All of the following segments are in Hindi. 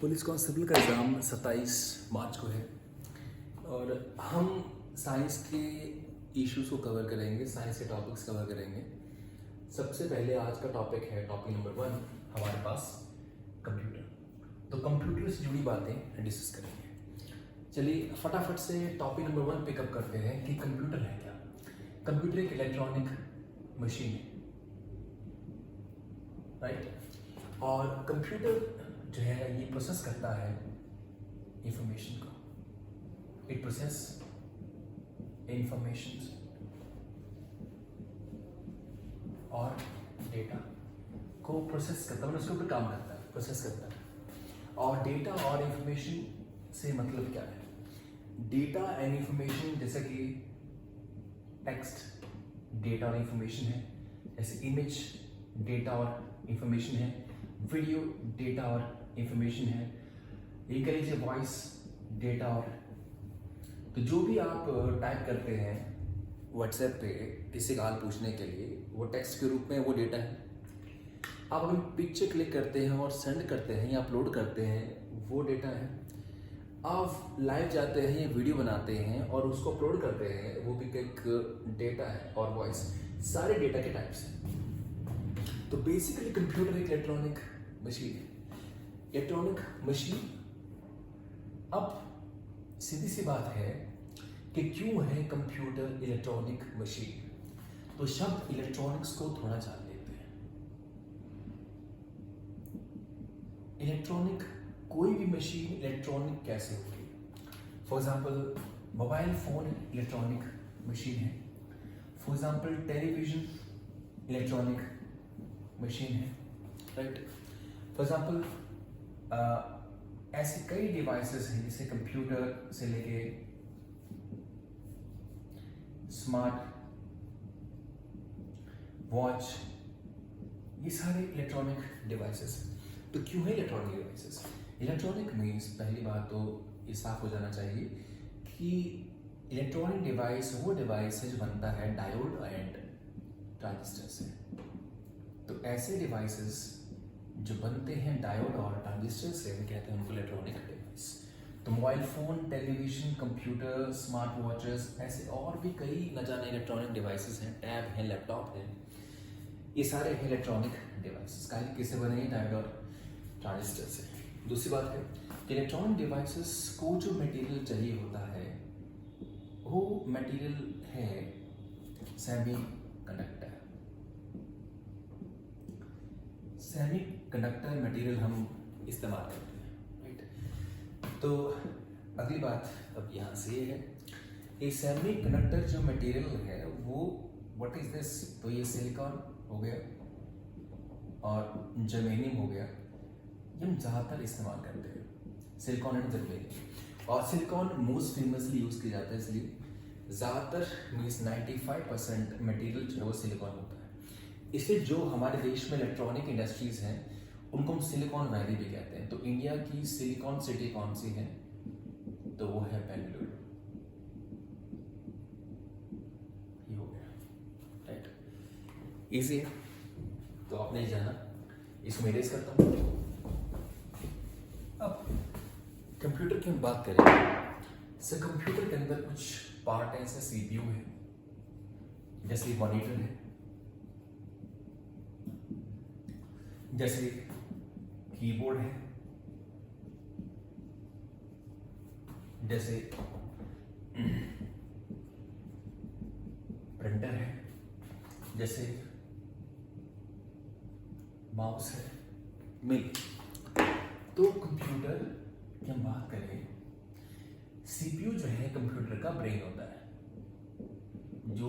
पुलिस कांस्टेबल का एग्ज़ाम 27 मार्च को है और हम साइंस के इश्यूज़ को कवर करेंगे, साइंस के टॉपिक्स कवर करेंगे। सबसे पहले आज का टॉपिक है टॉपिक नंबर 1 हमारे पास कंप्यूटर। तो कंप्यूटर से जुड़ी बातें डिस्कस करेंगे। चलिए फटाफट से टॉपिक नंबर 1 पिकअप करते हैं कि कंप्यूटर है क्या। कंप्यूटर एक इलेक्ट्रॉनिक मशीन है, राइट। और कंप्यूटर जो है ये प्रोसेस करता है इंफॉर्मेशन को। इट प्रोसेस इंफॉर्मेशन और डेटा को प्रोसेस करता है, उसके ऊपर काम करता है, प्रोसेस करता है। और डेटा और इंफॉर्मेशन से मतलब क्या है? डेटा एंड इंफॉर्मेशन जैसे कि टेक्स्ट डेटा और इंफॉर्मेशन है, जैसे इमेज डेटा और इंफॉर्मेशन है, वीडियो डेटा और इंफॉर्मेशन है, ये कह लीजिए वॉइस डेटा। और तो जो भी आप टाइप करते हैं व्हाट्सएप पे किसी का हाल पूछने के लिए, वो टेक्स्ट के रूप में वो डेटा है। आप अगर पिक्चर क्लिक करते हैं और सेंड करते हैं या अपलोड करते हैं, वो डेटा है। आप लाइव जाते हैं या वीडियो बनाते हैं और उसको अपलोड करते हैं, वो भी एक डेटा है। और वॉइस, सारे डेटा के टाइप्स हैं। तो बेसिकली कंप्यूटर एक इलेक्ट्रॉनिक मशीन है, इलेक्ट्रॉनिक मशीन। अब सीधी सी बात है कि क्यों है कंप्यूटर इलेक्ट्रॉनिक मशीन। तो शब्द इलेक्ट्रॉनिक्स को थोड़ा जान लेते हैं। इलेक्ट्रॉनिक, कोई भी मशीन इलेक्ट्रॉनिक कैसे होगी? For example mobile phone electronic machine है। For example television electronic machine है, राइट। फॉर एग्जाम्पल ऐसे कई डिवाइसेस हैं, जैसे कंप्यूटर से लेके स्मार्ट वॉच, ये सारे इलेक्ट्रॉनिक डिवाइसेस। तो क्यों है इलेक्ट्रॉनिक डिवाइसेस? इलेक्ट्रॉनिक मीन्स, पहली बात तो ये साफ हो जाना चाहिए कि इलेक्ट्रॉनिक डिवाइस वो डिवाइस है जो बनता है डायोड एंड ट्रांजिस्टर से। तो ऐसे डिवाइसेस जो बनते हैं डायोड और ट्रांजिस्टर से, हम कहते हैं उनको इलेक्ट्रॉनिक डिवाइस। तो mobile phone, television, computer, smart watches, ऐसे और भी कई न जाने इलेक्ट्रॉनिक डिवाइसेस हैं, टैब हैं, लैपटॉप हैं, ये सारे हैं इलेक्ट्रॉनिक डिवाइसेस। काहे किससे बने हैं? डायोड और ट्रांजिस्टर से। दूसरी बात है कि इलेक्ट्रॉनिक डिवाइसेस को जो मटेरियल चाहिए होता है, वो मटेरियल है सेमीकंडक्टर। सेमीकंडक्टर मटेरियल हम इस्तेमाल करते हैं, राइट। तो अगली बात अब यहाँ से ये है, ये सेमीकंडक्टर जो मटेरियल है वो व्हाट इज दिस? तो ये सिलिकॉन हो गया और जर्मेनियम हो गया, ये हम ज़्यादातर इस्तेमाल करते हैं, सिलिकॉन एंड जर्मेनियम। और सिलिकॉन मोस्ट फेमसली यूज़ किया जाता है, इसलिए ज़्यादातर मीन्स 95% मटेरियल जो है वो सिलिकॉन होता है। इसलिए जो हमारे देश में इलेक्ट्रॉनिक इंडस्ट्रीज हैं उनको हम सिलिकॉन वैली भी कहते हैं। तो इंडिया की सिलिकॉन सिटी कौन सी है? तो वो है बेंगलुरु। ये हो गया, राइट। इजी है, तो आपने जाना, इसको मैं इरेज करता हूँ। अब कंप्यूटर की हम बात करें, सर कंप्यूटर के अंदर कुछ पार्ट है, जैसे सीपीयू है, जैसे मॉनिटर है, जैसे कीबोर्ड है, जैसे प्रिंटर है, जैसे माउस है, मिल। तो कंप्यूटर की हम बात करें, सीपीयू जो है कंप्यूटर का ब्रेन होता है, जो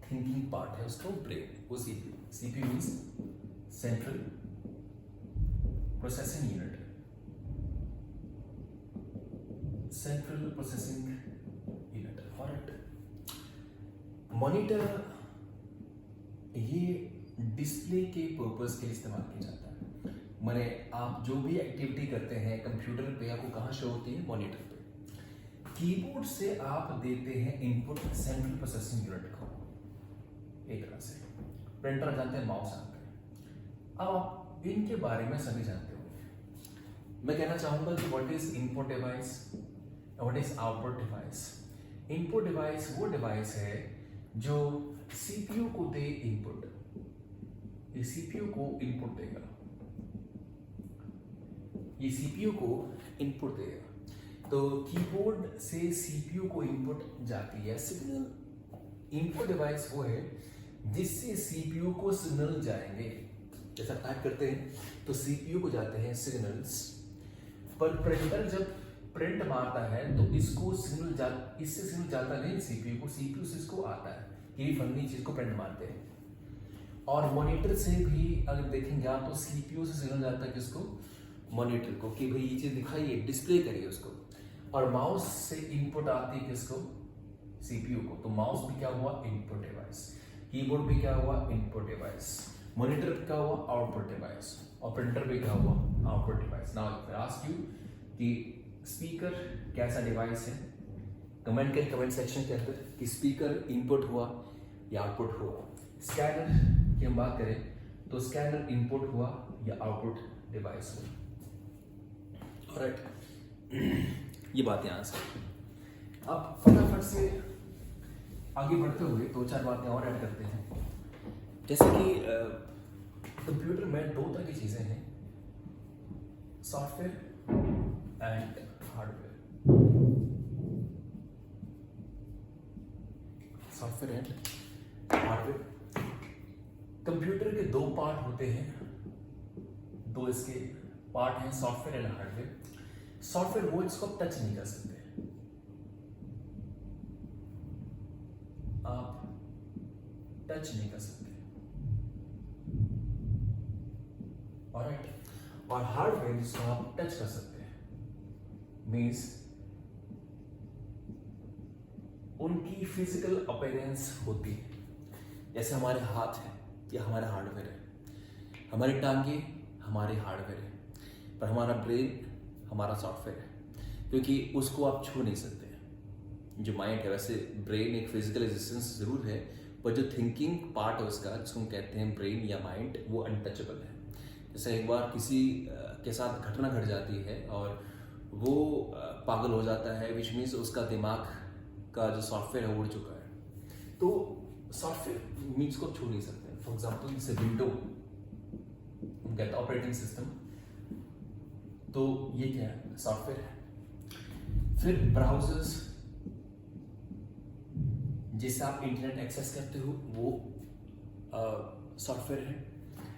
थिंकिंग पार्ट है उसका ब्रेन, वो CPU. CPU means central processing unit, central processing unit. Alright. Monitor ये डिस्प्ले के पर्पस के लिए इस्तेमाल किया जाता है। माने आप जो भी एक्टिविटी करते हैं कंप्यूटर पे, आपको कहाँ शो होती है? मॉनिटर पे। कीबोर्ड से आप देते हैं इनपुट सेंट्रल प्रोसेसिंग यूनिट को, एक तरह से। प्रिंटर जानते हैं, माउस जानते हैं। अब आप इनके बारे में सभी जानते होंगे। मैं कहना चाहूंगा कि what is input device, what is output device. Input device वो डिवाइस है जो सीपीयू को दे इनपुट, ये सीपीयू को इनपुट देगा, ये सीपीयू को इनपुट देगा। तो कीबोर्ड से सीपीयू को इनपुट जाती है सिग्नल। इनपुट डिवाइस वो है जिससे सीपीयू को सिग्नल जाएंगे। जैसा टाइप करते हैं तो सीपीयू को जाते हैं सिग्नल्स, पर प्रिंटर जब प्रिंट मारता है तो इसको सिग्नल इससे सिग्नल जाता नहीं सीपीयू को, सीपीयू से इसको आता है कि फलनी चीज को प्रिंट मारते हैं। और मॉनिटर से भी अगर देखेंगे आप तो सीपीयू से सिग्नल जाता है किसको, मॉनिटर को, कि भाई ये चीज दिखाइए, डिस्प्ले करिए उसको। और माउस से इनपुट आती है किसको, सीपीयू को। तो माउस भी क्या हुआ, इनपुट डिवाइस। कीबोर्ड भी क्या हुआ, इनपुट डिवाइस। मॉनिटर क्या हुआ, आउटपुट डिवाइस। और प्रिंटर भी क्या हुआ, output device. Now ask you कि स्पीकर कैसा डिवाइस है। कमेंट करें कमेंट सेक्शन के अंदर कि स्पीकर इनपुट हुआ या आउटपुट हुआ। स्कैनर की हम बात करें तो स्कैनर इनपुट हुआ या आउटपुट डिवाइस हुआ। ऑलराइट, ये बात यहाँ से। अब फटाफट से आगे बढ़ते हुए दो चार बातें और ऐड करते हैं। जैसे कि कंप्यूटर में दो तरह की चीजें हैं, software and hardware. Software and hardware. Computer के दो पार्ट होते हैं, दो इसके पार्ट हैं, सॉफ्टवेयर एंड हार्डवेयर। सॉफ्टवेयर वो इसको टच नहीं कर सकते, आप टच नहीं कर सकते। ऑलराइट, और हार्डवेयर जिसको आप टच कर सकते हैं, मीन्स उनकी फिजिकल अपीयरेंस होती है। जैसे हमारे हाथ है, ये हमारा हार्डवेयर है, हमारी टांगे हमारे हार्डवेयर है, पर हमारा ब्रेन हमारा सॉफ्टवेयर है, क्योंकि उसको आप छू नहीं सकते। जो माइंड है, वैसे ब्रेन एक फिजिकल एग्जिस्टेंस जरूर है, पर जो थिंकिंग पार्ट है उसका, जिसको हम कहते हैं ब्रेन या माइंड, वो अनटचेबल है। जैसे एक बार किसी के साथ घटना घट जाती है और वो पागल हो जाता है, विच मीन्स उसका दिमाग का जो सॉफ्टवेयर है वो उड़ चुका है। तो सॉफ्टवेयर मीन्स को छू नहीं सकते। फॉर एग्जाम्पल जैसे विंडो, हम कहते हैं ऑपरेटिंग सिस्टम, तो ये क्या है, सॉफ्टवेयर है। फिर ब्राउजर्स जिससे आप इंटरनेट एक्सेस करते हो, वो सॉफ्टवेयर है।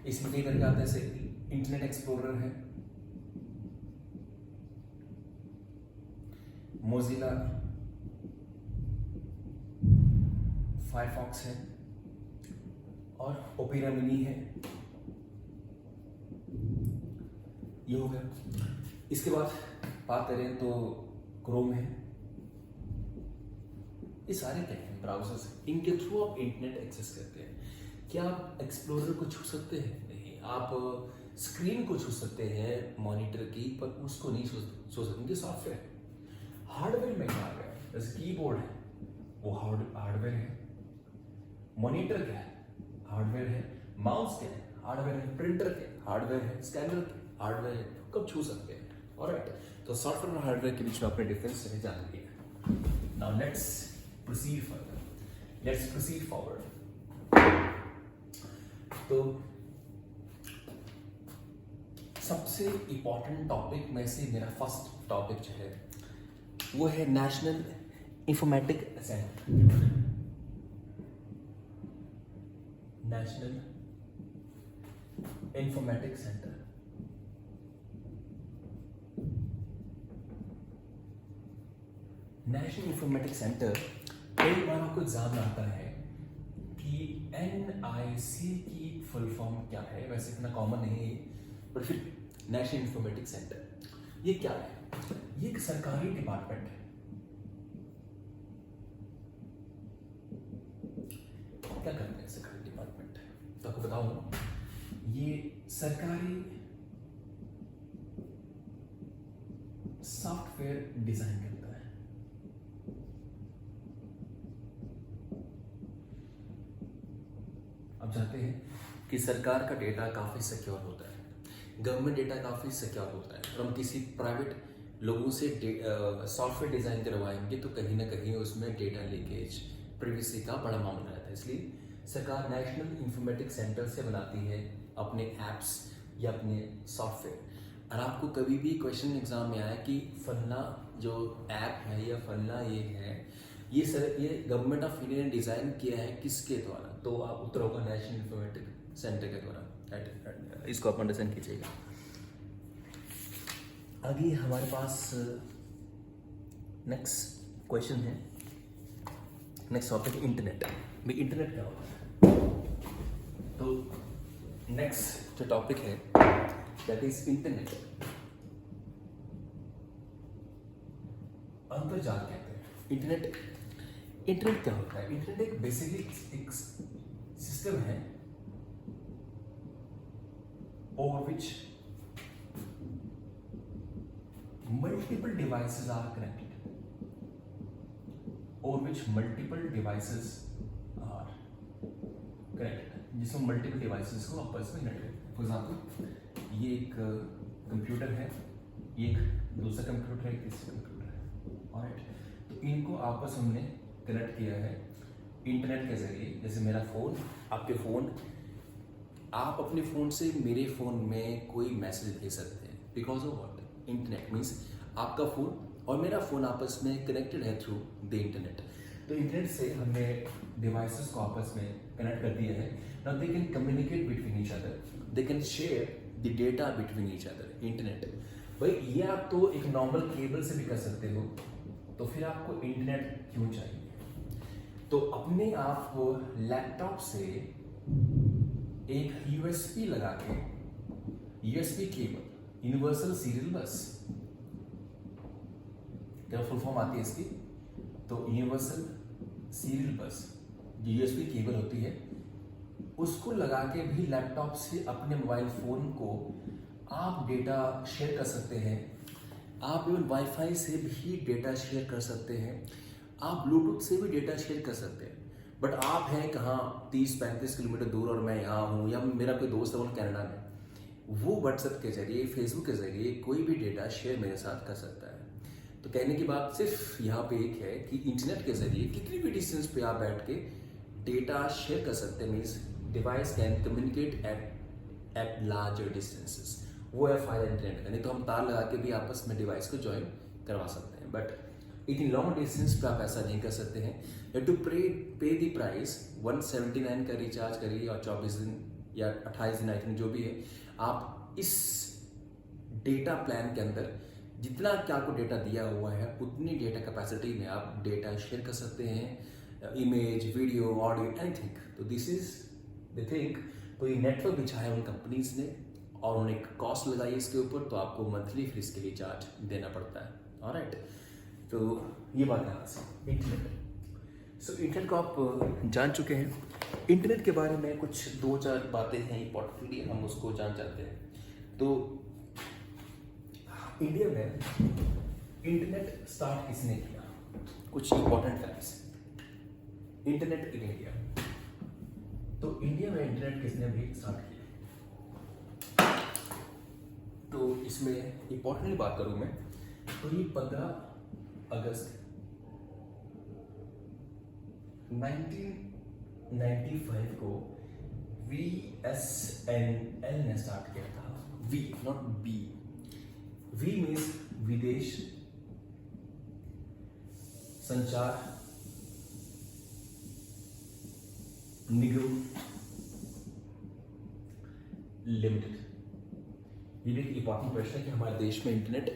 इसमें कई तरह के आते हैं, जैसे इंटरनेट एक्सप्लोरर है, मोजिला फायरफॉक्स है, और ओपेरा मिनी है। ये हो गया। इसके बाद बात करें तो क्रोम है। ये सारे क्या हैं, ब्राउजर्स हैं। इनके थ्रू आप इंटरनेट एक्सेस करते हैं। क्या आप एक्सप्लोरर को छू सकते हैं? नहीं। आप स्क्रीन को छू सकते हैं मॉनिटर की, पर उसको नहीं छू सकते, ये सॉफ्टवेयर है। हार्डवेयर में क्या आ गया, जैसे कीबोर्ड है, वो हार्डवेयर है। मॉनिटर क्या है, हार्डवेयर है। माउस क्या है, हार्डवेयर है। प्रिंटर क्या है, हार्डवेयर है। स्कैनर क्या, हार्डवेयर है। कब छू सकते हैं? ऑलराइट, तो सॉफ्टवेयर और हार्डवेयर के बीच में अपने डिफरेंस जान लिया। Now let's proceed further, let's proceed forward. तो सबसे इंपॉर्टेंट टॉपिक में से मेरा फर्स्ट टॉपिक जो है वो है national informatic centre. National informatic centre. National informatic centre, कई बार आपको एग्जाम में आता है कि NIC की फुल फॉर्म क्या है। वैसे इतना कॉमन नहीं है, पर फिर नेशनल इंफॉर्मेटिक सेंटर ये क्या है? ये एक सरकारी डिपार्टमेंट है। क्या करते हैं सरकारी डिपार्टमेंट? तो आपको बताऊं, ये सरकारी सॉफ्टवेयर डिजाइन करता है। अब जानते हैं कि सरकार का डेटा काफी सिक्योर होता है। गवर्नमेंट डेटा काफ़ी सिक्योर होता है, और हम किसी प्राइवेट लोगों से सॉफ्टवेयर डिज़ाइन करवाएंगे तो कहीं ना कहीं उसमें डेटा लीकेज, प्रिवेसी का बड़ा मामला रहता है। इसलिए सरकार नेशनल इंफॉर्मेटिक सेंटर से बनाती है अपने ऐप्स या अपने सॉफ्टवेयर। और आपको कभी भी क्वेश्चन एग्जाम में आया कि फलना जो ऐप है या फलना ये है, ये गवर्नमेंट ऑफ इंडिया ने डिज़ाइन किया है किसके द्वारा, तो आप उत्तर होगा नेशनल इंफॉर्मेटिक सेंटर के द्वारा। इसको आप अंडरस्टैंड कीजिएगा। आगे हमारे पास नेक्स्ट क्वेश्चन है, नेक्स्ट टॉपिक इंटरनेट। भाई इंटरनेट क्या होता है? तो नेक्स्ट जो टॉपिक है दैट इज इंटरनेट। अंतर्जाल कहते हैं इंटरनेट। इंटरनेट क्या होता है? इंटरनेट एक बेसिकली एक सिस्टम है over which multiple devices are connected, over which multiple devices are connected, जिसमें मल्टीपल डिवाइसेस को आपस में कनेक्ट। फॉर एग्जाम्पल ये एक कंप्यूटर है, ये एक दूसरा कंप्यूटर है, एक तीसरा कंप्यूटर है, ऑलराइट। तो इनको आपस में हमने कनेक्ट किया है इंटरनेट के जरिए। जैसे मेरा फ़ोन, आपके फ़ोन, आप अपने फ़ोन से मेरे फ़ोन में कोई मैसेज भेज सकते हैं because of what? Internet. Means आपका फ़ोन और मेरा फ़ोन आपस में कनेक्टेड है थ्रू द इंटरनेट। तो इंटरनेट से हमने डिवाइसेस को आपस में कनेक्ट कर दिया है। Now they can communicate between each other, they can share the data between each other. Internet भाई ये आप तो एक नॉर्मल केबल से भी कर सकते हो, तो फिर आपको इंटरनेट क्यों चाहिए? तो अपने आप लैपटॉप से एक यूएसबी लगा के, यूएसबी केबल, यूनिवर्सल सीरियल बस, क्या फुल फॉर्म आती है इसकी? तो यूनिवर्सल सीरियल बस जो यूएसबी केबल होती है, उसको लगा के भी लैपटॉप से अपने मोबाइल फोन को आप डेटा शेयर कर सकते हैं। आप इवन वाईफाई से भी डेटा शेयर कर सकते हैं, आप ब्लूटूथ से भी डेटा शेयर कर सकते हैं। बट आप हैं कहाँ, 30-35 किलोमीटर दूर और मैं यहाँ हूँ, या मेरा कोई दोस्त है वो कनाडा में, वो व्हाट्सएप के जरिए, फेसबुक के जरिए कोई भी डेटा शेयर मेरे साथ कर सकता है। तो कहने की बात सिर्फ यहाँ पे एक है कि इंटरनेट के जरिए कितनी भी डिस्टेंस पे आप बैठ के डेटा शेयर कर सकते हैं। Means device can communicate at larger distances. वो है फायदा इंटरनेट का। नहीं तो हम तार लगा के भी आपस में डिवाइस को ज्वाइन करवा सकते हैं, बट इतनी लॉन्ग डिस्टेंस पे आप ऐसा नहीं कर सकते हैं। यू टू पे द प्राइस 179 का रिचार्ज करिए और 24 दिन या 28 दिन आई थिंक जो भी है, आप इस डेटा प्लान के अंदर जितना क्या आपको डेटा दिया हुआ है उतनी डेटा कैपेसिटी में आप डेटा शेयर कर सकते हैं, इमेज, वीडियो, ऑडियो, एनीथिंग। तो दिस इज द थिंग। तो ये नेटवर्क बिछाया है उन कंपनीज ने और उन्होंने एक कॉस्ट लगाई इसके ऊपर, तो आपको मंथली फिर इसके लिए चार्ज देना पड़ता है। ऑलराइट, तो ये बात है से इंटरनेट। सो इंटरनेट को आप जान चुके हैं। इंटरनेट के बारे में कुछ 2-4 बातें हैं इंपॉर्टेंटली, हम उसको जान जाते हैं। तो इंडिया में इंटरनेट स्टार्ट किसने किया? कुछ important facts. Internet in India. तो इंडिया में इंटरनेट किसने भी स्टार्ट किया? तो इसमें इंपॉर्टेंटली बात करूं मैं, तो ये 15 अगस्त 1995 को VSNL ने स्टार्ट किया था। V not B। V means विदेश संचार निगम लिमिटेड। ये भी एक इंपॉर्टेंट प्रश्न है कि हमारे देश में इंटरनेट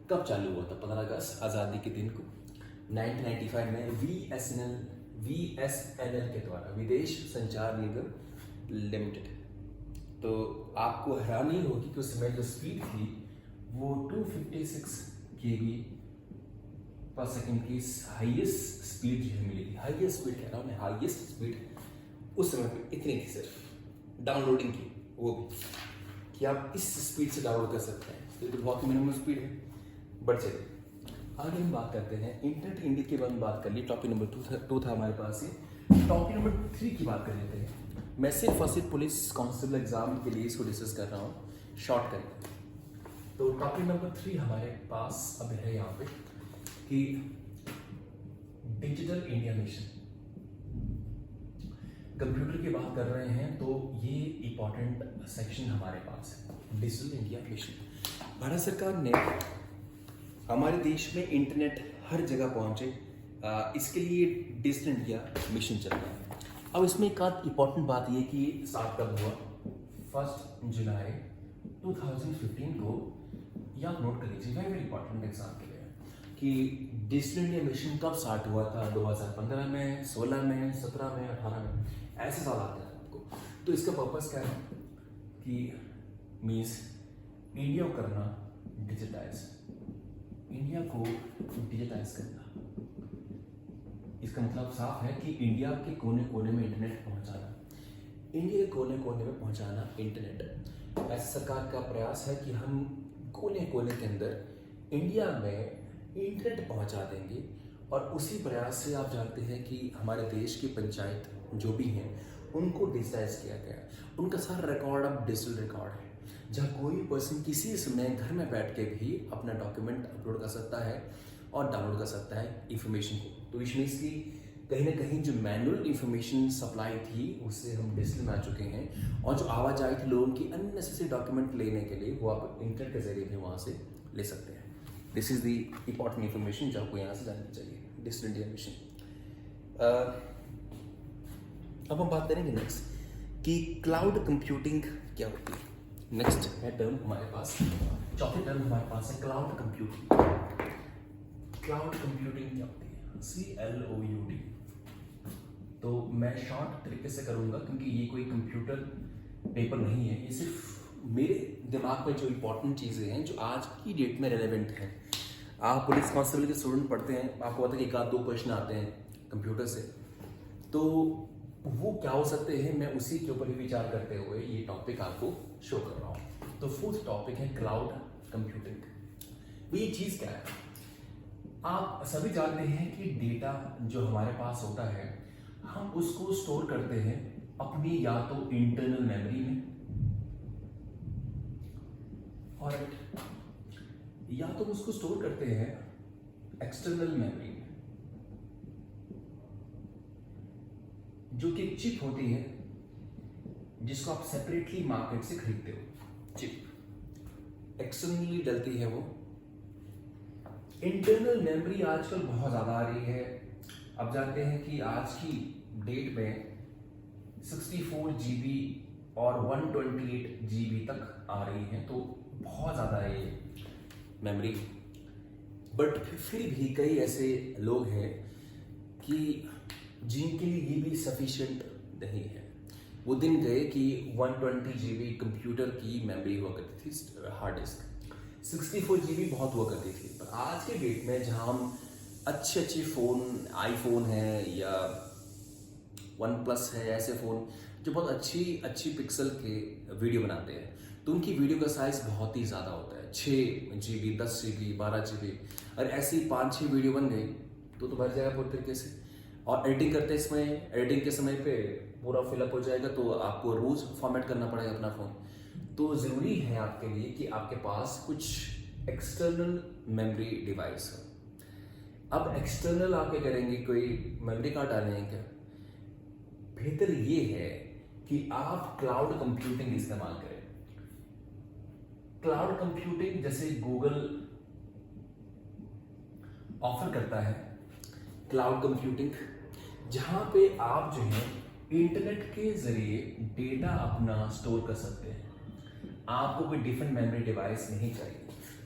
कब चालू हुआ था? 15 अगस्त आज़ादी के दिन को 1995 में VSNL के द्वारा, विदेश संचार निगम लिमिटेड। तो आपको हैरानी होगी कि उस समय जो स्पीड थी वो 256 KB पर सेकेंड की हाईएस्ट स्पीड जो मिली थी। हाईएस्ट स्पीड कह रहा हूँ मैं, हाईएस्ट स्पीड उस समय पे इतनी थी सिर्फ डाउनलोडिंग की, वो भी कि आप इस स्पीड से डाउनलोड कर सकते हैं। तो बहुत मिनिमम स्पीड है। बट चलिए आगे हम बात करते हैं इंटरनेट इंडिया के बारे में। बात कर ली, टॉपिक नंबर 2 था हमारे पास। ये टॉपिक नंबर 3 की बात कर लेते हैं। मैं सिर्फ और सिर्फ पुलिस कांस्टेबल एग्जाम के लिए इसको डिस्कस कर रहा हूँ शॉर्ट करेंगे। तो टॉपिक नंबर 3 हमारे पास अब है यहाँ पे कि डिजिटल इंडिया मिशन। कंप्यूटर की बात कर रहे हैं तो ये इंपॉर्टेंट सेक्शन हमारे पास है, डिजिटल इंडिया मिशन। भारत सरकार ने हमारे देश में इंटरनेट हर जगह पहुंचे, इसके लिए डिजिटल इंडिया मिशन चल रहा है। अब इसमें एक आध इंपॉर्टेंट बात ये कि स्टार्ट कब हुआ, 1 जुलाई 2015 को, या नोट कर लीजिए, वेरी इंपॉर्टेंट एग्जाम के लिए कि डिजिटल इंडिया मिशन कब स्टार्ट हुआ था, 2015 में, 16 में, 17 में, 18 में, ऐसे साल आते हैं आपको। तो इसका पर्पस क्या है कि मीन्स इंडिया को करना डिजिटाइज, इंडिया को डिजिटाइज करना। इसका मतलब साफ है कि इंडिया के कोने कोने में इंटरनेट पहुंचाना, इंडिया के कोने कोने में पहुंचाना इंटरनेट। ऐसा सरकार का प्रयास है कि हम कोने कोने के अंदर इंडिया में इंटरनेट पहुंचा देंगे। और उसी प्रयास से आप जानते हैं कि हमारे देश की पंचायत जो भी हैं उनको डिजिटाइज किया गया, उनका सारा रिकॉर्ड अब डिजिटल रिकॉर्ड है, जहाँ कोई पर्सन किसी समय घर में बैठ के भी अपना डॉक्यूमेंट अपलोड कर सकता है और डाउनलोड कर सकता है इंफॉर्मेशन को। तो इसमें इसकी कहीं ना कहीं जो मैनुअल इंफॉर्मेशन सप्लाई थी उससे हम डिजिटल में आ चुके हैं, और जो आवाजाही थी लोगों की अननेसेसरी डॉक्यूमेंट लेने के लिए वो आप इंटरनेट के जरिए भी वहाँ से ले सकते हैं। This is the important information जो आपको यहाँ से जाननी चाहिए, डिजिटल इंडिया मिशन। अब हम बात करेंगे नेक्स्ट कि क्लाउड कंप्यूटिंग क्या होती है। नेक्स्ट है टर्म हमारे पास, चौथी टर्म हमारे पास है क्लाउड कंप्यूटिंग। क्लाउड कंप्यूटिंग क्या होती है? CLOUD। तो मैं शॉर्ट तरीके से करूंगा क्योंकि ये कोई कंप्यूटर पेपर नहीं है, ये सिर्फ मेरे दिमाग में जो इम्पोर्टेंट चीज़ें हैं जो आज की डेट में रेलेवेंट हैं। आप पुलिस कांस्टेबल के स्टूडेंट पढ़ते हैं, आपको पता है कि 1-2 क्वेश्चन आते हैं कंप्यूटर से, तो वो क्या हो सकते हैं, मैं उसी के ऊपर ही विचार करते हुए ये टॉपिक आपको शो कर रहा हूँ। तो 4th टॉपिक है क्लाउड कंप्यूटिंग। ये चीज़ क्या है? आप सभी जानते हैं कि डेटा जो हमारे पास होता है हम उसको स्टोर करते हैं अपनी या तो इंटरनल मेमोरी में, और या तो उसको स्टोर करते हैं एक्सटर्नल मेमोरी में, जो कि चिप होती है जिसको आप सेपरेटली मार्केट से खरीदते हो। चिप एक्सटर्नली डलती है वो। इंटरनल मेमोरी आजकल बहुत ज़्यादा आ रही है। अब जानते हैं कि आज की डेट में 64 GB और 128 GB तक आ रही है, तो बहुत ज़्यादा है ये मेमोरी। बट फिर भी कई ऐसे लोग हैं कि जिनके लिए ये भी सफिशिएंट नहीं है। वो दिन गए कि 120 GB कंप्यूटर की मेमोरी हुआ करती थी, हार्ड डिस्क 64 GB बहुत हुआ करती थी। पर आज के डेट में जहाँ हम अच्छे फ़ोन, आईफोन है या OnePlus है, ऐसे फ़ोन जो बहुत अच्छी पिक्सल के वीडियो बनाते हैं, तो उनकी वीडियो का साइज़ बहुत ही ज़्यादा होता है, 6 GB, 10 GB, 12 GB। और ऐसी 5-6 वीडियो बन गई तो भर जाएगा पूरी तरीके से। और एडिटिंग के समय पे पूरा फिलअप हो जाएगा, तो आपको रोज़ फॉर्मेट करना पड़ेगा अपना फ़ोन। तो ज़रूरी है आपके लिए कि आपके पास कुछ एक्सटर्नल मेमोरी डिवाइस हो। अब एक्सटर्नल आप क्या करेंगे, कोई मेमोरी कार्ड डालेंगे क्या? बेहतर ये है कि आप क्लाउड कंप्यूटिंग इस्तेमाल करें। क्लाउड कंप्यूटिंग जैसे गूगल ऑफर करता है क्लाउड कंप्यूटिंग, जहां पे आप जो है इंटरनेट के जरिए डेटा अपना स्टोर कर सकते हैं। आपको कोई डिफरेंट मेमोरी डिवाइस नहीं चाहिए।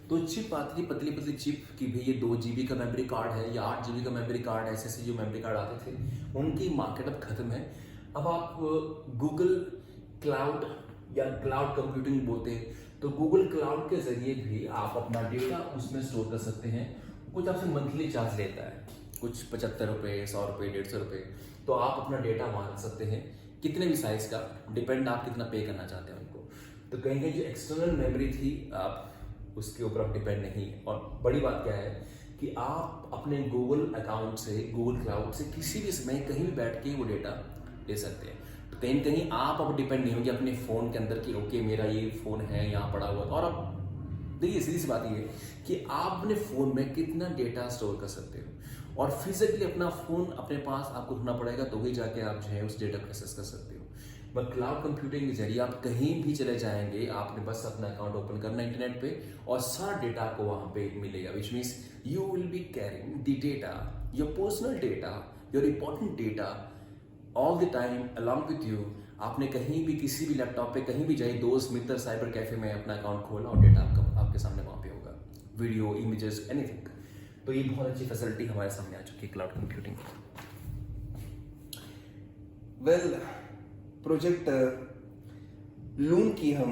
तो चिप आती है, पतली पतली चिप की भी, ये 2 GB का मेमोरी कार्ड है या 8 GB का मेमोरी कार्ड, ऐसे जो मेमोरी कार्ड आते थे उनकी मार्केट अब खत्म है। अब आप गूगल क्लाउड या क्लाउड कंप्यूटिंग बोलते हैं, तो गूगल क्लाउड के जरिए भी आप अपना डेटा उसमें स्टोर कर सकते हैं। कुछ आपसे मंथली चार्ज लेता है, कुछ 75 रुपये, 100 रुपये, 150 रुपये। तो आप अपना डेटा वहाँ रख सकते हैं, कितने भी साइज का, डिपेंड आप कितना पे करना चाहते हैं उनको। तो कहीं कहीं जो एक्सटर्नल मेमोरी थी आप उसके ऊपर आप डिपेंड नहीं है। और बड़ी बात क्या है कि आप अपने गूगल अकाउंट से, गूगल क्लाउड से किसी भी समय कहीं भी बैठ के वो डेटा ले सकते हैं। कहीं न कहीं आप अब डिपेंड नहीं होंगे अपने फ़ोन के अंदर कि ओके मेरा ये फ़ोन है यहाँ पड़ा हुआ है। और अब देखिए सीधी सी बात ये है कि आप अपने फ़ोन में कितना डेटा स्टोर कर सकते हो, और फिजिकली अपना फ़ोन अपने पास आपको रखना पड़ेगा, तो ही जाके आप जो है उस डेटा को एक्सेस कर सकते हो। बट क्लाउड कंप्यूटिंग के जरिए आप कहीं भी चले जाएंगे, आपने बस अपना अकाउंट ओपन करना इंटरनेट पे और सारा डेटा आपको वहाँ पे मिलेगा, which means you will be carrying the data, your personal data, your important data all the time along with you. आपने कहीं भी किसी भी लैपटॉप पे कहीं भी जाइए, दोस्त मित्र साइबर कैफे में अपना अकाउंट खोला और डेटा आपके सामने वहाँ पे होगा, वीडियो, इमेजेस, एनीथिंग। तो ये बहुत अच्छी फैसिलिटी हमारे सामने आ चुकी है क्लाउड कंप्यूटिंग। वेल, प्रोजेक्ट लून की हम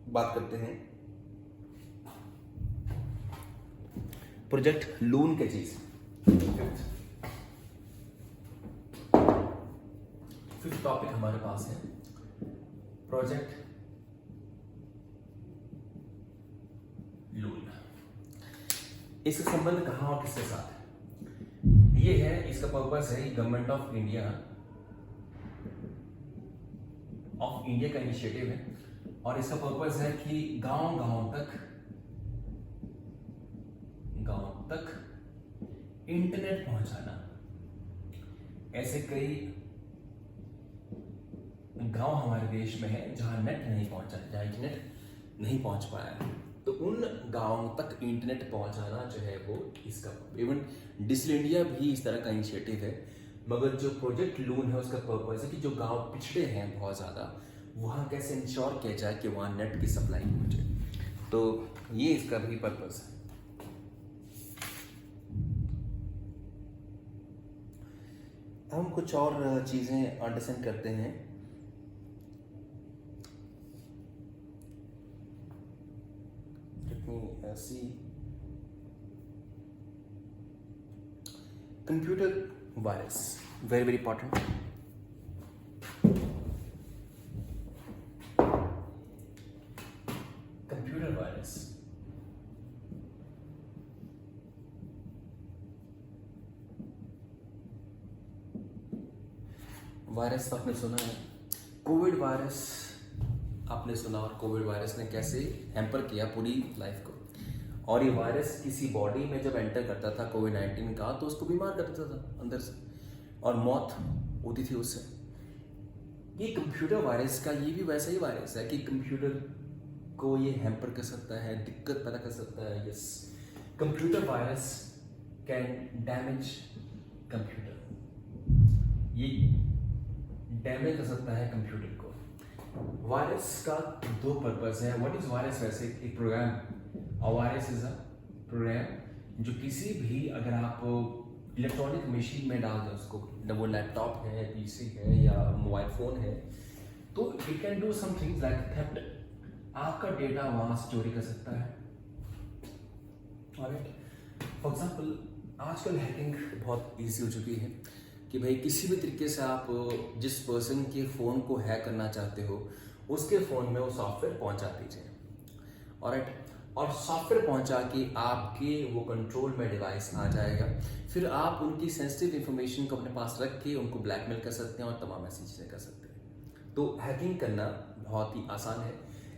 बात करते हैं। प्रोजेक्ट लून क्या चीज? फिफ्थ टॉपिक हमारे पास है प्रोजेक्ट लून। इसका संबंध कहां और किसके साथ है? ये है, इसका पर्पस है गवर्नमेंट ऑफ इंडिया का इनिशिएटिव है, और इसका पर्पस है कि गांव तक इंटरनेट पहुंचाना। ऐसे कई गांव हमारे देश में है जहां नेट नहीं पहुंचा, जहां इंटरनेट नहीं पहुंच पाया है, तो उन गांवों तक इंटरनेट पहुंचाना जो है वो इसका, इवन डिजिटल इंडिया भी इस तरह का इनिशिएटिव है। मगर जो प्रोजेक्ट लून है उसका पर्पस है कि जो गांव पिछड़े हैं बहुत ज़्यादा, वहाँ कैसे इंश्योर किया जाए कि वहाँ नेट की सप्लाई पहुँचे। तो ये इसका भी पर्पस है। हम कुछ और चीज़ें अंडरस्टैंड करते हैं। ऐसी computer virus, very very important. Computer virus virus आपने सुना है, कोविड वायरस आपने सुना, और कोविड वायरस ने कैसे हैम्पर किया पूरी लाइफ को। और ये वायरस किसी बॉडी में जब एंटर करता था कोविड-19 का, तो उसको बीमार कर देता था अंदर से, और मौत होती थी उससे। ये कंप्यूटर वायरस का ये भी वैसा ही वायरस है कि कंप्यूटर को ये हैम्पर कर सकता है, दिक्कत पैदा कर सकता है। Yes, computer virus can damage computer, ये डैमेज कर सकता है कंप्यूटर को। वायरस का दो पर्पस है। What is virus? वैसे एक प्रोग्राम, और वायरस इज अ प्रोग्राम जो किसी भी, अगर आप इलेक्ट्रॉनिक मशीन में डाल दें उसको, वो लैपटॉप है, पीसी है या मोबाइल फोन है, तो it can do some things like theft, आपका डेटा वहां से चोरी कर सकता है। ऑलराइट, फॉर एग्जांपल आजकल हैकिंग बहुत इजी हो चुकी है कि भाई किसी भी तरीके से आप जिस पर्सन के फ़ोन को हैक करना चाहते हो उसके फ़ोन में वो सॉफ्टवेयर पहुंचा दीजिए। ऑलराइट, और सॉफ्टवेयर पहुंचा के आपके वो कंट्रोल में डिवाइस आ जाएगा। फिर आप उनकी सेंसिटिव इंफॉर्मेशन को अपने पास रख के उनको ब्लैकमेल कर सकते हैं और तमाम ऐसी चीज़ें कर सकते हैं। तो हैकिंग करना बहुत ही आसान है।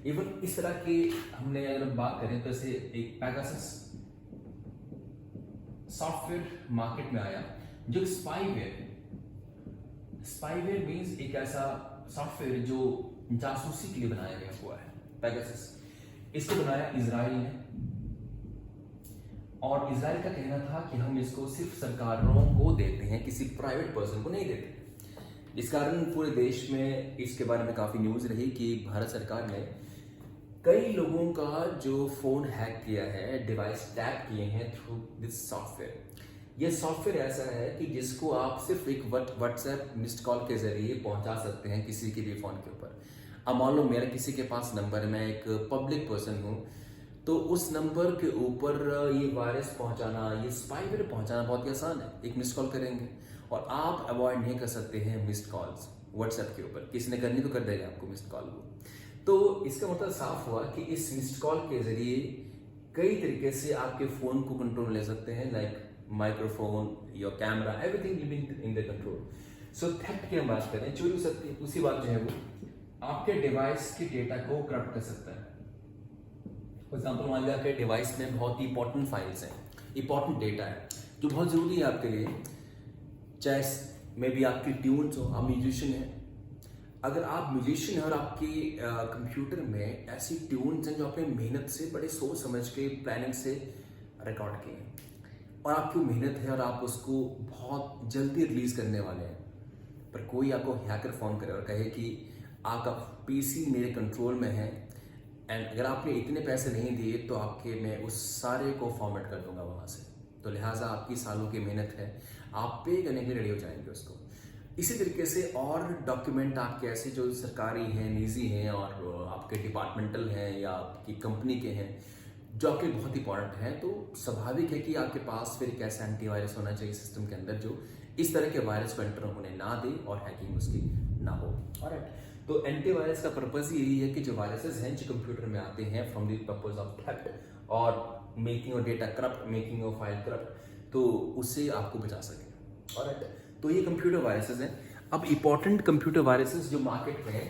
इवन इस तरह के हमने अगर बात करें तो ऐसे एक पेगासस सॉफ्टवेयर मार्केट में आया जो स्पाईवेयर मींस एक ऐसा सॉफ्टवेयर जो जासूसी के लिए बनाया गया हुआ है। पेगासस, इसको बनाया इजराइल ने, और इजराइल का कहना था कि हम इसको सिर्फ सरकारों को देते हैं, किसी प्राइवेट पर्सन को नहीं देते। इस कारण पूरे देश में इसके बारे में काफ़ी न्यूज़ रही कि भारत सरकार ने कई लोगों का जो फ़ोन हैक किया है, डिवाइस टैप किए हैं थ्रू दिस सॉफ्टवेयर। ये सॉफ्टवेयर ऐसा है कि जिसको आप सिर्फ एक व्हाट्सएप मिस्ड कॉल के जरिए पहुंचा सकते हैं किसी के भी फ़ोन के ऊपर। अब मान लो मेरा किसी के पास नंबर, मैं एक पब्लिक पर्सन हूँ, तो उस नंबर के ऊपर ये वायरस पहुंचाना, ये स्पाईवेयर पहुंचाना बहुत ही आसान है। एक मिस्ड कॉल करेंगे और आप अवॉइड नहीं कर सकते हैं मिस्ड कॉल्स व्हाट्सएप के ऊपर। किसी ने करनी तो कर देगा आपको मिस्ड कॉल वो। तो इसका मतलब साफ हुआ कि इस मिस्ड कॉल के जरिए कई तरीके से आपके फ़ोन को कंट्रोल ले सकते हैं, like microphone, your camera, everything will be in the control. So theft की हम बात करें, चोरी हो सकती है, उसी बात जो है वो आपके डिवाइस के डेटा को करप्ट कर सकता है। फॉर एग्जाम्पल मान लिया आपके डिवाइस में बहुत ही इंपॉर्टेंट फाइल्स हैं, इंपॉर्टेंट डेटा है जो बहुत ज़रूरी है आपके लिए, चाहे मे बी आपकी ट्यून्स हो, आप म्यूजिशियन हैं, अगर आप म्यूजिशियन हैं और आपके कंप्यूटर में ऐसी ट्यून्स हैं जो आपने मेहनत से बड़े सोच समझ के प्लानिंग से रिकॉर्ड किए हैं और आपकी मेहनत है और आप उसको बहुत जल्दी रिलीज करने वाले हैं, पर कोई आपको हैकर फोन करे और कहे कि आपका पीसी मेरे कंट्रोल में है एंड अगर आपने इतने पैसे नहीं दिए तो आपके मैं उस सारे को फॉर्मेट कर दूंगा वहाँ से, तो लिहाजा आपकी सालों की मेहनत है, आप पे करने के लिए रेडी हो जाएंगे उसको। इसी तरीके से और डॉक्यूमेंट आपके ऐसे जो सरकारी हैं, निजी हैं और आपके डिपार्टमेंटल हैं या आपकी कंपनी के हैं जो आपके बहुत इंपॉर्टेंट हैं, तो स्वाभाविक है कि आपके पास फिर एक ऐसा एंटीवायरस होना चाहिए सिस्टम के अंदर जो इस तरह के वायरस को एंटर होने ना दे और हैकिंग उसकी ना हो। ऑलराइट, तो एंटीवायरस का पर्पस यही है कि जो वायरसेस हैं जो कंप्यूटर में आते हैं from the purpose of theft और making your data corrupt, making your file corrupt, तो उससे आपको बचा सके। ऑलराइट, तो ये कंप्यूटर वायरसेस हैं। अब इंपॉर्टेंट कंप्यूटर वायरसेस जो मार्केट में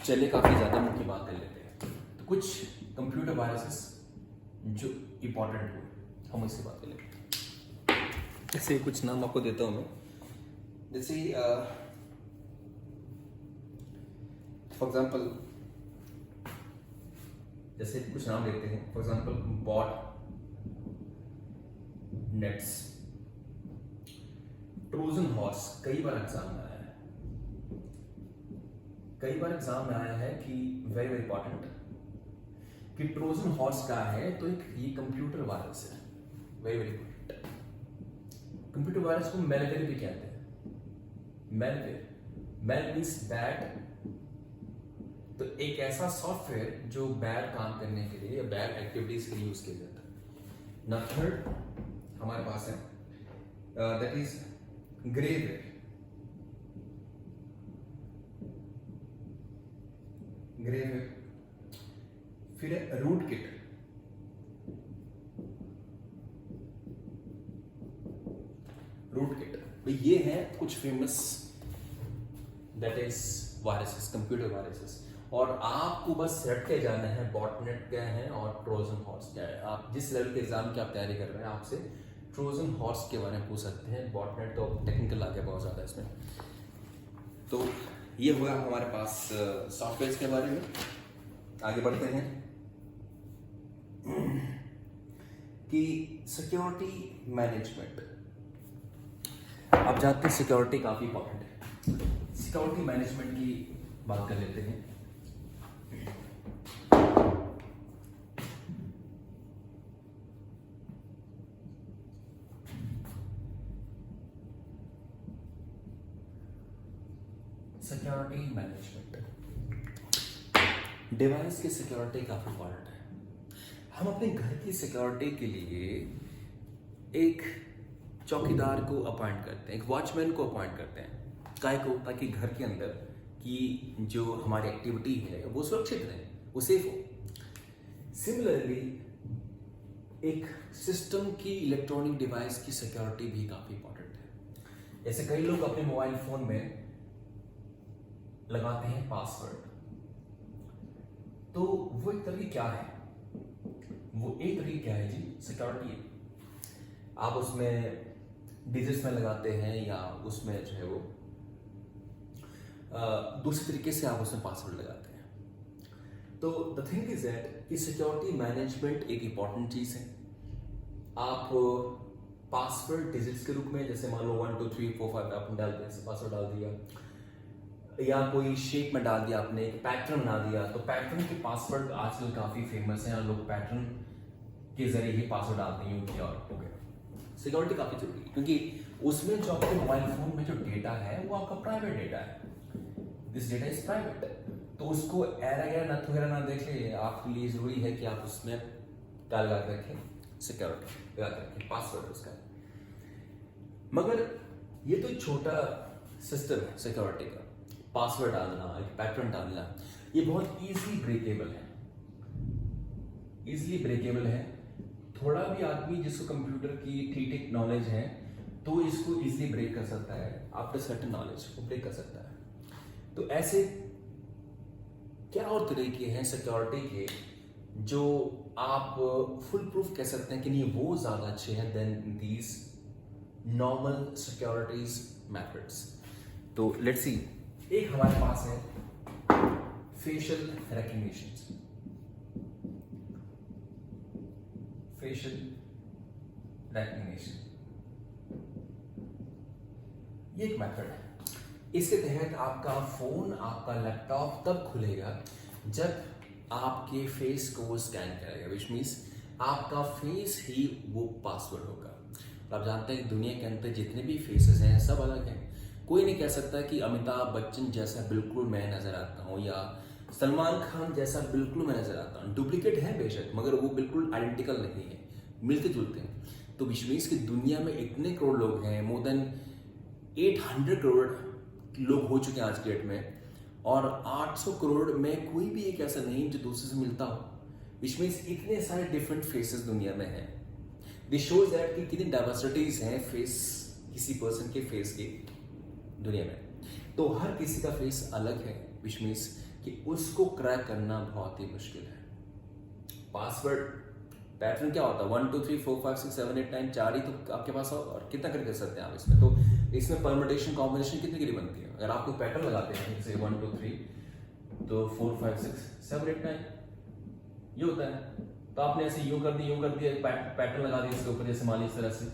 चले काफ़ी ज़्यादा, उनकी बात कर लेते हैं। तो कुछ कंप्यूटर वायरसेस जो इंपॉर्टेंट हुए हम उससे बात कर लेते हैं। जैसे कुछ नाम आपको देता हूँ मैं, जैसे फॉर एग्जाम्पल जैसे कुछ नाम लेते हैं, for example botnets, Trojan horse, कई बार एग्जाम में आया है, कई बार एग्जाम में आया है कि वेरी वेरी इंपॉर्टेंट कि ट्रोजन हॉर्स क्या है, तो एक ये कंप्यूटर वायरस है, very very important. Computer virus को मैलवेयर भी कहते हैं। मैलवेयर, मैल मींस बैड, तो एक ऐसा सॉफ्टवेयर जो बैड काम करने के लिए या बैड एक्टिविटीज के लिए यूज किया जाता है। ना थर्ड हमारे पास है दैट इज ग्रेवेयर। ग्रेवेयर, फिर है रूट किट, रूट किट, तो ये हैं कुछ famous that is viruses, computer viruses. और आपको बस सेट के जाना है बॉटनेट क्या है और ट्रोजन हॉर्स क्या है। आप जिस लेवल के एग्जाम की आप तैयारी कर रहे हैं आपसे ट्रोजन हॉर्स के बारे में पूछ सकते हैं, बॉटनेट तो टेक्निकल आ गया बहुत ज़्यादा इसमें। तो ये हुआ हमारे पास सॉफ्टवेयर के बारे में। आगे बढ़ते हैं कि सिक्योरिटी मैनेजमेंट, आप जानते हैं सिक्योरिटी काफ़ी इंपॉर्टेंट है। सिक्योरिटी मैनेजमेंट की बात कर लेते हैं। सिक्योरिटी मैनेजमेंट, डिवाइस की सिक्योरिटी काफी इंपॉर्टेंट है। हम अपने घर की सिक्योरिटी के लिए एक चौकीदार को अपॉइंट करते हैं, एक वॉचमैन को अपॉइंट करते हैं, काय को, ताकि घर के अंदर की जो हमारी एक्टिविटी है वो सुरक्षित रहे, वो सेफ हो। सिमिलरली एक सिस्टम की इलेक्ट्रॉनिक डिवाइस की सिक्योरिटी भी काफी इंपॉर्टेंट है। जैसे कई लोग अपने मोबाइल फोन में लगाते हैं पासवर्ड, तो वो एक तरीके क्या है, वो एक तरीके क्या है जी, सिक्योरिटी है। आप उसमें डिजिट्स में लगाते हैं या उसमें जो है वो दूसरे तरीके से आप उसमें पासवर्ड लगाते हैं। तो द थिंग इज दैट कि सिक्योरिटी मैनेजमेंट एक इंपॉर्टेंट चीज है। आप पासवर्ड डिजिट्स के रूप में, जैसे मान लो 1 2 3 4 5 आपने डाल दिया, पासवर्ड डाल दिया, या कोई शेप में डाल दिया आपने, एक पैटर्न बना दिया, तो पैटर्न के पासवर्ड आजकल काफी फेमस हैं और लोग पैटर्न के जरिए ही पासवर्ड डालते हैं और हो गया। सिक्योरिटी काफी जरूरी है क्योंकि उसमें जो आपके मोबाइल फोन में जो डेटा है वो आपका प्राइवेट डेटा है, दिस डेटा इज प्राइवेट, तो उसको नथ वगैरह ना देखे, आपके लिए जरूरी है कि आप उसमें क्या लगा के रखें, सिक्योरिटी लगा के रखें, पासवर्ड उसका। मगर ये तो छोटा सिस्टम है सिक्योरिटी का, पासवर्ड डालना, एक पैटर्न डालना, ये बहुत इजीली ब्रेकेबल है, इजीली ब्रेकेबल है। थोड़ा भी आदमी जिसको कंप्यूटर की ठीक ठीक नॉलेज है तो इसको इजीली ब्रेक कर सकता है, आफ्टर सर्टेन नॉलेज वो ब्रेक कर सकता है। तो ऐसे क्या और तरीके हैं सिक्योरिटी के जो आप फुल प्रूफ कह सकते हैं कि नहीं वो ज़्यादा अच्छे हैं then these normal securities methods. तो लेट्स सी, एक हमारे पास है फेशियल रिकग्निशन। फेशियल रिकग्निशन ये एक मेथड है। इसके तहत आपका फोन, आपका लैपटॉप तब खुलेगा जब आपके फेस को स्कैन करेगा, विच मीन्स आपका फेस ही वो पासवर्ड होगा। आप जानते हैं कि दुनिया के अंदर जितने भी फेसेस हैं सब अलग हैं। कोई नहीं कह सकता कि अमिताभ बच्चन जैसा बिल्कुल मैं नजर आता हूँ या सलमान खान जैसा बिल्कुल मैं नजर आता हूँ। डुप्लीकेट है बेशक, मगर वो बिल्कुल आइडेंटिकल नहीं है, मिलते जुलते हैं। तो विच मीन्स कि दुनिया में इतने करोड़ लोग हैं, मोर देन 800 करोड़ लोग हो चुके हैं आज के डेट में, और 800 करोड़ में कोई भी एक ऐसा नहीं जो दूसरे से मिलता हो। विच मीन्स इतने सारे डिफरेंट फेसेस दुनिया में हैं। दिस शोज दैट कि कितनी डाइवर्सिटीज हैं फेस, किसी पर्सन के फेस की दुनिया में। तो हर किसी का फेस अलग है, विच मीन्स कि उसको क्रैक करना बहुत ही मुश्किल है। पासवर्ड पैटर्न क्या होता है, 1 2 3 4 5 6 7 8 9, 4 ही तो आपके पास हो, और कितना कर सकते हैं आप इसमें। तो इसमें परम्यूटेशन कॉम्बिनेशन कितने के लिए बनती है। अगर आप कोई पैटर्न लगाते हैं जैसे 1 2 3 तो 4 5 6 7 8 9 ये होता है। तो आपने ऐसे यूं कर दिया पैटर्न लगा दिया इसके ऊपर, जैसे मान लीजिए इस तरह से।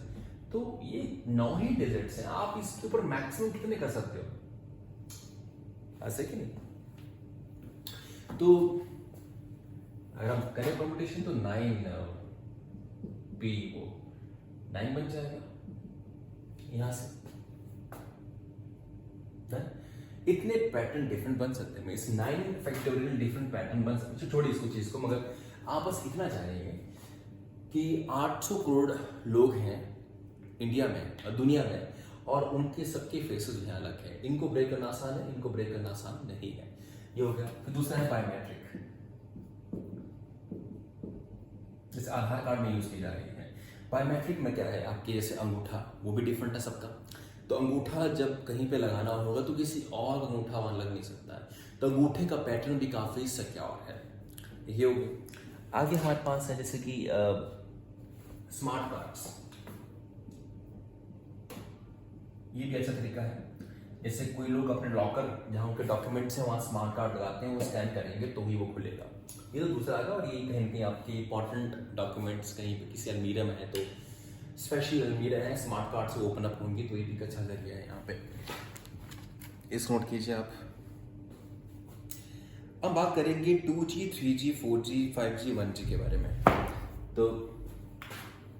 तो ये 9 ही डिजिट्स हैं, आप इसके ऊपर मैक्सिमम कितने कर सकते हो, ऐसे कि नहीं। तो अगर हम करें परम्यूटेशन तो 9 पी वो 9 बन जाएगा यहां से। इतने पैटर्न डिफरेंट बन सकते हैं, इस 9 फैक्टोरियल डिफरेंट पैटर्न बन सकते हैं। छोड़िए इसको चीज को, मगर आप बस इतना जानिए कि 800 करोड़ लोग हैं इंडिया में और दुनिया में, और उनके सबके फेसेस यहाँ अलग है। इनको ब्रेक करना आसान है, इनको ब्रेक करना आसान नहीं है। ये हो गया। फिर दूसरा है बायोमेट्रिक, जैसे आधार कार्ड में यूज की जा रही है। बायोमेट्रिक में क्या है, आपके जैसे अंगूठा, वो भी डिफरेंट है सबका। तो अंगूठा जब कहीं पे लगाना होगा तो किसी और का अंगूठा वहां लग नहीं सकता है। तो अंगूठे का पैटर्न भी काफी सिक्योर है। ये हो गया। आगे हमारे पास है जैसे कि स्मार्ट कार्ड्स, ये भी अच्छा तरीका है। जैसे कोई लोग अपने लॉकर जहां उनके डॉक्यूमेंट्स हैं वहां स्मार्ट कार्ड लगाते हैं, वो स्कैन करेंगे तो ही वो खुलेगा। ये तो दूसरा आएगा। और ये कहीं ना कहीं आपके इंपॉर्टेंट डॉक्यूमेंट्स कहीं पे किसी अलमीरा में है, तो स्पेशल अलमीरा है, स्मार्ट कार्ड से ओपन अप होंगी, तो ये भी एक अच्छा जरिया है। यहाँ पे इस नोट कीजिए आप। अब बात करेंगे 2G 3G 4G 5G 1G के बारे में। तो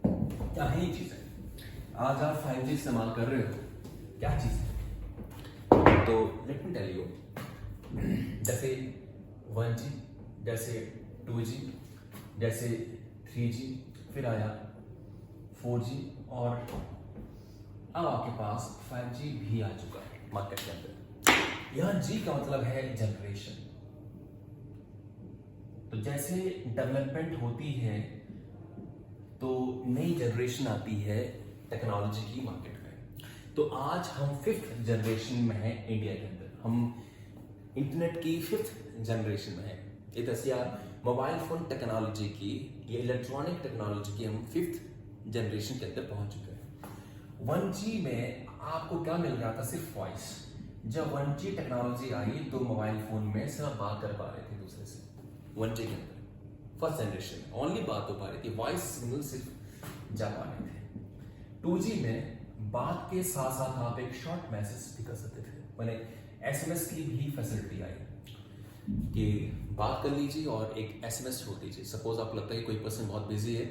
क्या है ये चीज है, आज आप 5G इस्तेमाल कर रहे हो, क्या चीज है। तो लेट मी टेल यू, जैसे 1G, जैसे 2G, जैसे 3G, फिर आया 4G, और अब आपके पास 5G भी आ चुका है मार्केट के अंदर। यहां G का मतलब है जनरेशन। तो जैसे डेवलपमेंट होती है तो नई जनरेशन आती है टेक्नोलॉजी की मार्केट में। तो आज हम 5th जनरेशन में हैं इंडिया के अंदर, हम इंटरनेट की 5th जनरेशन में हैं। ये दसिया मोबाइल फोन टेक्नोलॉजी की, ये इलेक्ट्रॉनिक टेक्नोलॉजी की हम 5th जनरेशन के अंदर पहुंच चुके हैं। 1G में आपको क्या मिल रहा था, सिर्फ वॉइस। जब 1G टेक्नोलॉजी आई तो मोबाइल फोन में सिर्फ बात कर पा रहे थे दूसरे से। 1G के अंदर फर्स्ट जनरेशन में ओनली बात हो पा रही थी, वॉइस सिग्नल सिर्फ जा पा रहे थे। 2G में बात के साथ साथ आप एक शॉर्ट मैसेज भी कर सकते थे, मैंने SMS की भी फैसिलिटी आई कि बात कर लीजिए और एक SMS छोड़ दीजिए। सपोज आपको लगता है कि कोई पर्सन बहुत बिजी है,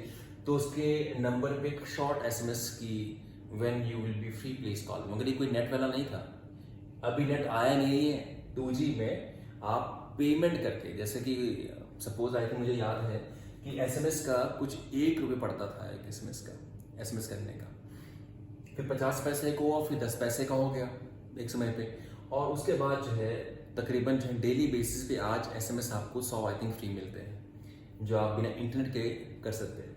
तो उसके नंबर पे एक शॉर्ट SMS की when you will be free please call. मगर ये कोई नेट वाला नहीं था, अभी नेट आया नहीं है। 2G में आप पेमेंट करके, जैसे कि सपोज आई थिंक मुझे याद है कि SMS का कुछ 1 रुपये पड़ता था एक SMS करने का, फिर 50 पैसे को और फिर 10 पैसे का हो गया एक समय पे। और उसके बाद जो है तकरीबन जो है डेली बेसिस पे आज SMS आपको 100 आई थिंक फ्री मिलते हैं, जो आप बिना इंटरनेट के कर सकते हैं।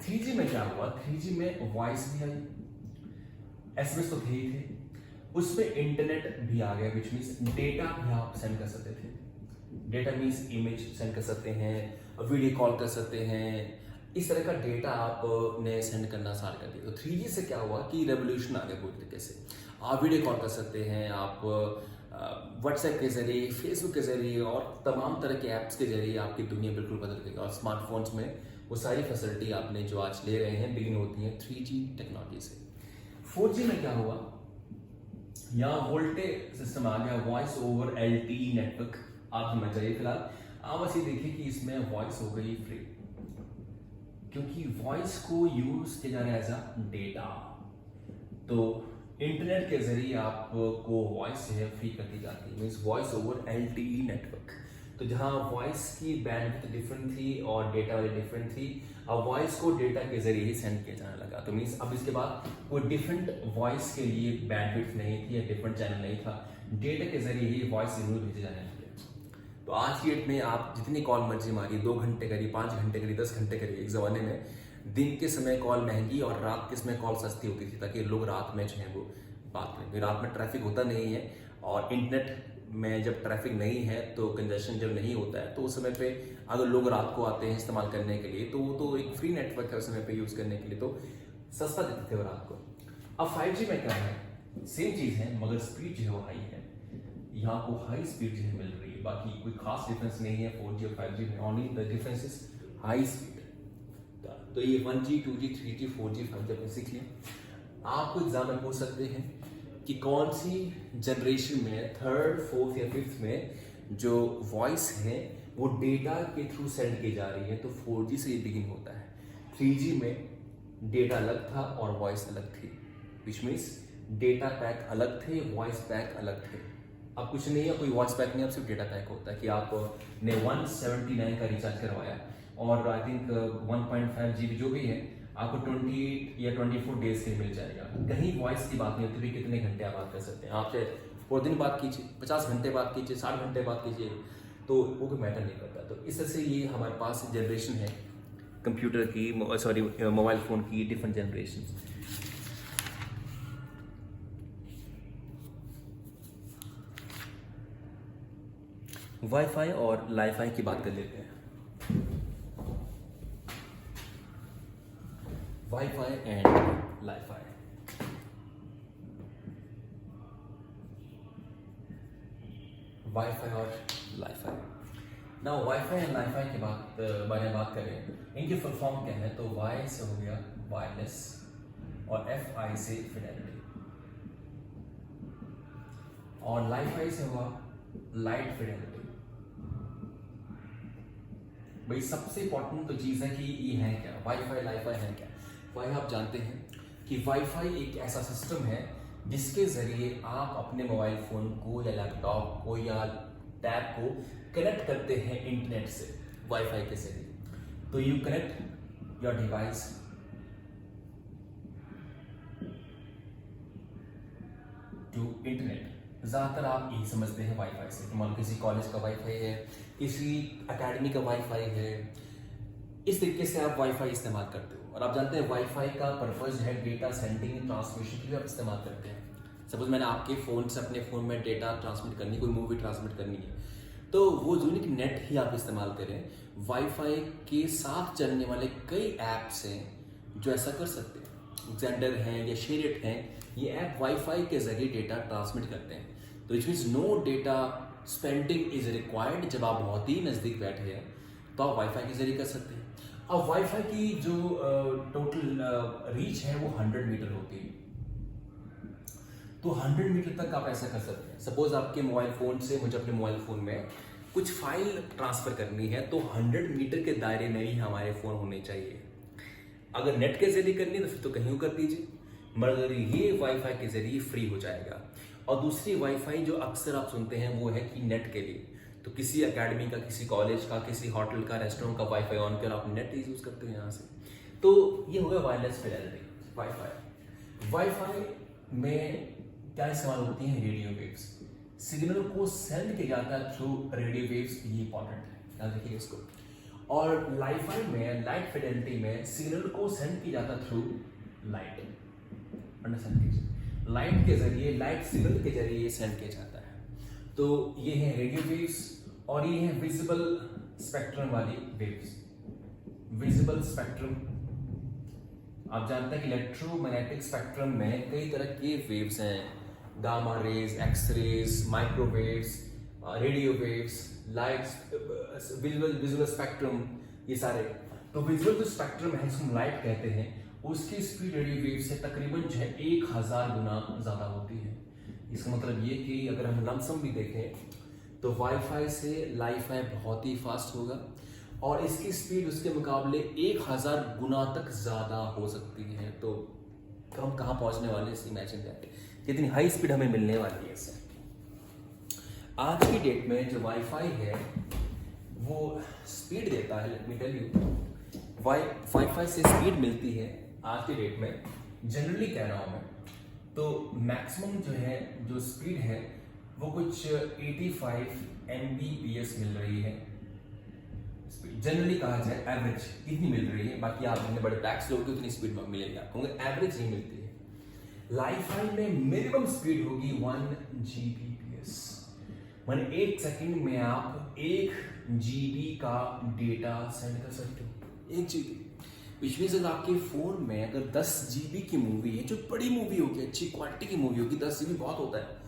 3G में क्या हुआ, 3G में वॉइस भी आई, एसएमएस तो थे ही थे, उसमें इंटरनेट भी आ गया, विच मीन्स डेटा भी आप सेंड कर सकते थे। डेटा मीन्स इमेज सेंड कर सकते हैं, वीडियो कॉल कर सकते हैं, इस तरह का डेटा आपने सेंड करना स्टार्ट कर दिया। तो 3G से क्या हुआ कि रेवोल्यूशन आ गया पूरी तरीके से। आप वीडियो कॉल कर सकते हैं, आप व्हाट्सएप के जरिए, फेसबुक के जरिए और तमाम तरह के ऐप्स के जरिए आपकी दुनिया बिल्कुल बदल गई। और स्मार्टफोन्स में वो सारी फैसिलिटी आपने जो आज ले रहे हैं बिगिन होती हैं 3G टेक्नोलॉजी से। 4G में क्या हुआ, यहाँ वोल्टेज सिस्टम आ गया, वॉइस ओवर LTE नेटवर्क आप समझ जाइए। फिलहाल आप बस ये देखिए कि इसमें वॉइस हो गई फ्री, क्योंकि वॉइस को यूज किया जा रहा है एज अ डेटा। तो इंटरनेट के जरिए आपको वॉइस है फ्री कर दी जाती है, means voice over LTE network. तो जहां वॉइस की बैंडविड्थ डिफरेंट थी और डेटा वाली डिफरेंट थी, अब वॉइस को डेटा के जरिए ही सेंड किया जाने लगा। तो मीन्स अब इसके बाद कोई डिफरेंट वॉइस के लिए बैंडविड्थ नहीं थी या डिफरेंट चैनल नहीं था, डेटा के जरिए ही वॉइस सिग्नल भेजे जाने लगे। तो आज की डेट में आप जितनी कॉल मर्जी मारिए, 2 घंटे करिए, 5 घंटे करिए, 10 घंटे करिए। एक ज़माने में दिन के समय कॉल महंगी और रात के समय कॉल सस्ती होती थी, ताकि लोग रात में जो है वो बात करें। रात में ट्रैफिक होता नहीं है, और इंटरनेट में जब ट्रैफिक नहीं है तो कंजेशन जब नहीं होता है, तो उस समय पे अगर लोग रात को आते हैं इस्तेमाल करने के लिए, तो वो तो एक फ्री नेटवर्क है उस समय पे यूज़ करने के लिए, तो सस्ता देते थे वो रात को। अब 5G में क्या है, सेम चीज़ है मगर स्पीड जो है वो हाई है। यहाँ को हाई स्पीड जो है मिल रही है, बाकी कोई खास डिफरेंस नहीं है 4G और 5G में, only the difference is high speed. तो ये 1G 2G 3G 4G 5G आपने सीख लिया। आपको एग्जाम में पूछ सकते हैं कि कौन सी जनरेशन में, 3rd 4th या 5th में जो वॉइस है वो डेटा के थ्रू सेंड की जा रही है। तो 4G से ये बिगिन होता है। 3G में डेटा अलग था और वॉइस अलग थी, विच मीन्स डेटा पैक अलग थे, वॉइस पैक अलग थे। अब कुछ नहीं है, कोई वॉइस पैक नहीं, अब सिर्फ डेटा पैक होता है कि आपने 179 का रिचार्ज करवाया और आई थिंक 1.5 GB जो भी है आपको 28 या 24 डेज के लिए मिल जाएगा। कहीं वॉइस की बात नहीं होती, भी कितने घंटे आप बात कर सकते हैं। आपसे पूरे दिन बात कीजिए, 50 घंटे बात कीजिए, 60 घंटे बात कीजिए, तो वो कोई मैटर नहीं करता। तो इस तरह से ये हमारे पास जनरेशन है कंप्यूटर की, सॉरी मोबाइल फ़ोन की, डिफरेंट जनरेशन। वाईफाई और लाईफाई की बात कर लेते हैं। Wifi and Li-Fi. वाईफाई और लाईफाई। ना वाईफाई एंड लाईफाई के बारे में बात करें, इनकी फुल फॉर्म क्या है, तो वाई से हो गया वायरलेस और FI से फिडेलिटी, और लाईफाई से हुआ लाइट फिडेलिटी। भाई सबसे इंपॉर्टेंट तो चीज़ है कि ये है क्या, वाईफाई लाईफाई है क्या। वाई आप जानते हैं कि वाईफाई एक ऐसा सिस्टम है जिसके जरिए आप अपने मोबाइल फ़ोन को या लैपटॉप को या टैब को कनेक्ट करते हैं इंटरनेट से, वाईफाई के जरिए। तो you connect your device to internet. ज़्यादातर आप यही समझते हैं वाईफाई से, मान लो किसी कॉलेज का वाईफाई है, किसी एकेडमी का वाईफाई है, इस तरीके से आप वाईफाई इस्तेमाल करते हो। और आप जानते हैं वाईफाई का पर्पज है डेटा सेंडिंग ट्रांसमिशन के लिए आप इस्तेमाल करते हैं। सपोज मैंने आपके फ़ोन से अपने फ़ोन में डेटा ट्रांसमिट करनी, कोई मूवी ट्रांसमिट करनी है, तो वो यूनिक नेट ही आप इस्तेमाल करें। वाईफाई के साथ चलने वाले कई ऐप्स हैं जो ऐसा कर सकते हैं। जेंडर हैं या शेयरइट हैं, ये ऐप वाईफाई के जरिए डेटा ट्रांसमिट करते हैं। तो it means no data spending is required. जब आप बहुत ही नज़दीक बैठे हैं तो आप वाईफाई के जरिए कर सकते हैं। अब वाईफाई की जो टोटल रीच है वो 100 मीटर होती है, तो 100 मीटर तक आप ऐसा कर सकते हैं। सपोज आपके मोबाइल फ़ोन से मुझे अपने मोबाइल फ़ोन में कुछ फाइल ट्रांसफ़र करनी है, तो 100 मीटर के दायरे में ही हमारे फ़ोन होने चाहिए। अगर नेट के जरिए करनी है तो फिर तो कहीं कर दीजिए, मगर ये वाईफाई के जरिए फ्री हो जाएगा। और दूसरी वाईफाई जो अक्सर आप सुनते हैं वो है कि नेट के लिए, तो किसी एकेडमी का, किसी कॉलेज का, किसी होटल का, रेस्टोरेंट का वाईफाई ऑन कर आप नेट यूज़ करते हो यहाँ से। तो ये हो गया वायरलेस फिडेलिटी वाईफाई। वाईफाई में क्या इस्तेमाल होती हैं, रेडियो वेव्स। सिग्नल को सेंड किया जाता है थ्रू रेडियो वेव्स, ये इंपॉर्टेंट है, याद रखिए इसको। और लाईफाई में, लाइट फिडेलिटी में सिग्नल को सेंड किया जाता थ्रू लाइट, अंडरस्टैंड कीजिए। लाइट के जरिए, लाइट सिग्नल के जरिए सेंड किया जाता है। तो ये है रेडियो वेव्स और ये है विजिबल स्पेक्ट्रम वाली वेव्स। विजिबल स्पेक्ट्रम, आप जानते हैं कि इलेक्ट्रोमैग्नेटिक स्पेक्ट्रम में कई तरह के वेव्स हैं, gamma rays, X rays, microwaves, radio waves, lights, visual spectrum, ये सारे। तो विजुअल जो स्पेक्ट्रम है जिसको लाइट कहते हैं, उसकी स्पीड रेडियो वेव से तकरीबन जो है 1000 गुना ज़्यादा होती है। इसका मतलब ये कि अगर हम लमसम भी देखें तो वाईफाई से लाईफाई बहुत ही फास्ट होगा और इसकी स्पीड उसके मुकाबले 1000 गुना तक ज़्यादा हो सकती है। तो हम कहाँ पहुँचने वाले हैं, इमेजिन दैट, कितनी हाई स्पीड हमें मिलने वाली है इससे। आज की डेट में जो वाईफाई है वो स्पीड देता है, let me tell you, wifi से स्पीड मिलती है आज की डेट में, जनरली कह रहा हूं मैं, तो मैक्सिमम जो है जो स्पीड है वो कुछ 85 Mbps मिल रही है। जनरली कहा जाए एवरेज इतनी मिल रही है, बाकी आप इतने बड़े टैक्स लोगे तो उतनी स्पीड मिलेगी आपको, एवरेज ही मिलती है। लाईफाई में मिनिमम स्पीड होगी 1 Gbps, माने 1 सेकंड में आप 1 GB का डेटा सेंड कर सकते हो। 1 GB, विच मीन्स अगर आपके फोन में अगर 10 GB की मूवी है, जो बड़ी मूवी होगी, अच्छी क्वालिटी की मूवी होगी, 10 GB बहुत होता है,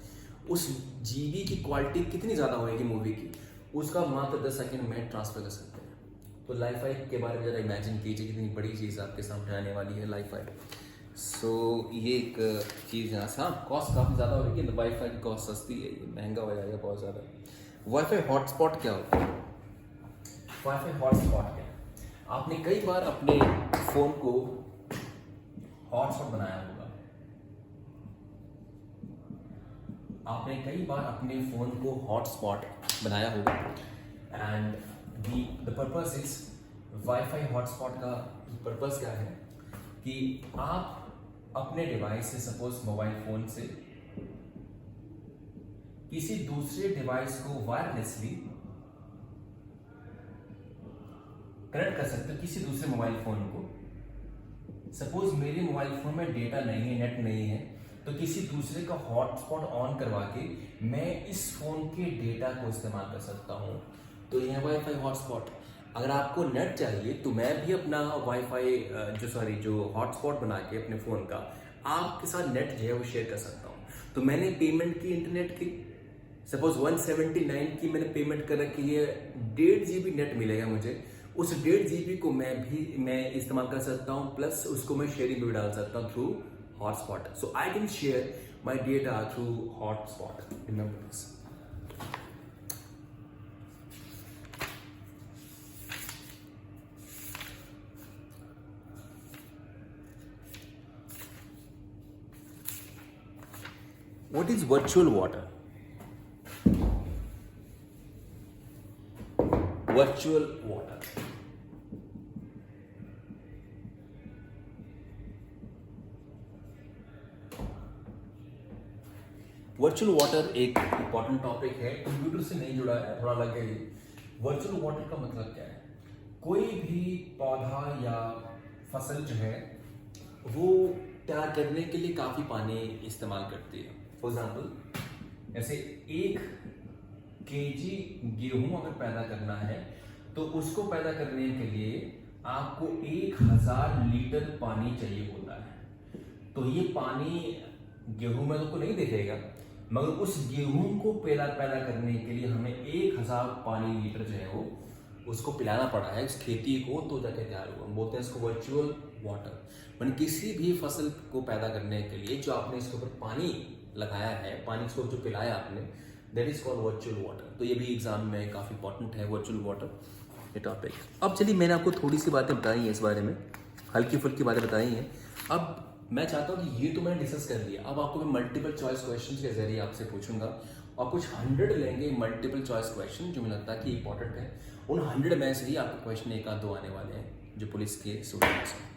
उस GB की क्वालिटी कितनी ज़्यादा होगी मूवी की, उसका मात्र 10 सेकंड में ट्रांसफर कर सकते हैं। तो लाईफाई के बारे में ज़रा इमेजिन कीजिए कितनी बड़ी चीज़ आपके सामने आने वाली है लाईफाई। सो ये एक चीज़ यहाँ से, हाँ कॉस्ट काफ़ी ज़्यादा होगी, लेकिन वाईफाई की कॉस्ट सस्ती है, ये महंगा हो जाएगा बहुत ज़्यादा। वाईफाई हॉटस्पॉट क्या होता है? वाईफाई हॉटस्पॉट क्या है? आपने कई बार अपने फोन को हॉटस्पॉट बनाया होगा, आपने कई बार अपने फोन को हॉटस्पॉट बनाया होगा, and the purpose is, wifi hotspot का पर्पस क्या है कि आप अपने डिवाइस से, सपोज मोबाइल फोन से किसी दूसरे डिवाइस को वायरलेसली कनेक्ट कर सकते हो, किसी दूसरे मोबाइल फोन को। सपोज मेरे मोबाइल फोन में डेटा नहीं है, नेट नहीं है, तो किसी दूसरे का हॉटस्पॉट ऑन करवा के मैं इस फोन के डेटा को इस्तेमाल कर सकता हूँ। तो यह है वाईफाई हॉटस्पॉट। अगर आपको नेट चाहिए तो मैं भी अपना वाईफाई जो हॉटस्पॉट बना के अपने फ़ोन का आपके साथ नेट जो है वो शेयर कर सकता हूँ। तो मैंने पेमेंट की इंटरनेट की, सपोज 179 की मैंने पेमेंट कर रखी है, 1.5 GB नेट मिलेगा मुझे, उस 1.5 GB को मैं इस्तेमाल कर सकता हूँ, प्लस उसको मैं शेयरिंग भी डाल सकता हूँ through hotspot. So I can share my data through hotspot, remember this. What is virtual water? Virtual water. Virtual water एक इंपॉर्टेंट टॉपिक है, कंप्यूटर से नहीं जुड़ा है, थोड़ा अलग है ये। वर्चुअल वाटर का मतलब क्या है? कोई भी पौधा या फसल जो है वो तैयार करने के लिए काफ़ी पानी इस्तेमाल करती है। फॉर एग्जाम्पल, ऐसे 1 kg गेहूं अगर पैदा करना है तो उसको पैदा करने के लिए आपको 1000 लीटर पानी चाहिए होता है। तो ये पानी गेहूं में तो नहीं दिखेगा, मगर उस गेहूं को पैदा करने के लिए हमें 1000 पानी लीटर जो है वो उसको पिलाना पड़ा है उस खेती को, तो जाके तैयार हुआ। हम बोलते हैं इसको वर्चुअल वाटर। मैंने किसी भी फसल को पैदा करने के लिए जो आपने इसके ऊपर पानी लगाया है, पानी इसको जो पिलाया आपने, that is called virtual water. तो ये भी एग्जाम में काफ़ी इंपॉर्टेंट है वर्चुअल वाटर ये टॉपिक। अब चलिए, मैंने आपको थोड़ी सी बातें बताई हैं इस बारे में, हल्की फुल्की बातें बताई हैं। अब मैं चाहता हूँ कि ये तो मैंने डिस्कस कर लिया, अब आपको मैं मल्टीपल चॉइस क्वेश्चन के जरिए आपसे पूछूंगा और कुछ 100 लेंगे मल्टीपल चॉइस क्वेश्चन जो मुझे लगता है कि इंपॉर्टेंट है। उन 100 में से ही आपको क्वेश्चन 1 आध 2 आने वाले हैं जो पुलिस के स्टूडेंट्स हैं।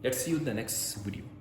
Let's see you the next video.